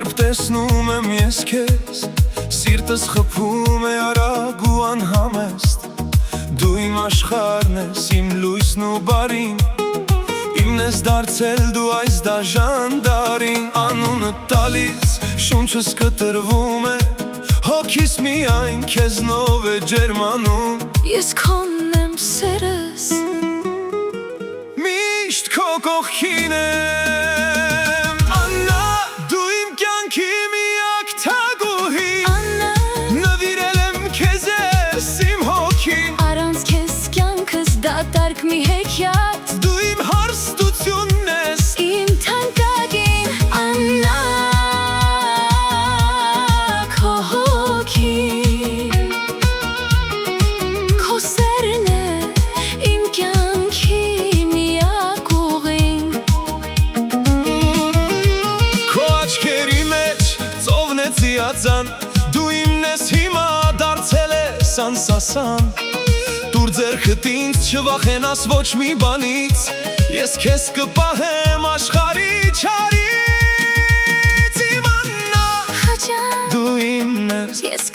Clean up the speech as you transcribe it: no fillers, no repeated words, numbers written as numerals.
Երբ տեսնում եմ ես քեզ, սիրտս խփում է արագ ու անհամեստ Դու իմ աշխարհն ես, իմ լույսն ու բարին Իմն ես դարձել դու այս դաժան դարին Անունը տալիս, շունչս կտրվում է Հոգիս միայն քեզնով է ջերմանում Ես քոնն եմ սերս Միշտ քո կողքին եմ Աննա, դու իմ կյանքի միակ թագուհին Նվիրել եմ քեզ ես իմ հոգին Առանց քեզ կյանքս դատարկ մի հեքիաթ Դու իմ հարստությունն ես Իմ թանկագին Աննա Քո հոգին Քո սերն է իմ կյանքի միակ ուղին Քո աչքերի մեջ ծովն է ծիածան Դու իմն ես հիմա դարձել ես անսասան Դուր ձեռքդ ինձ չվախենաս ոչ մի բանից Ես քեզ կպահեմ աշխարհի չարից Իմ Աննա Հաճան Դու իմն ես Ես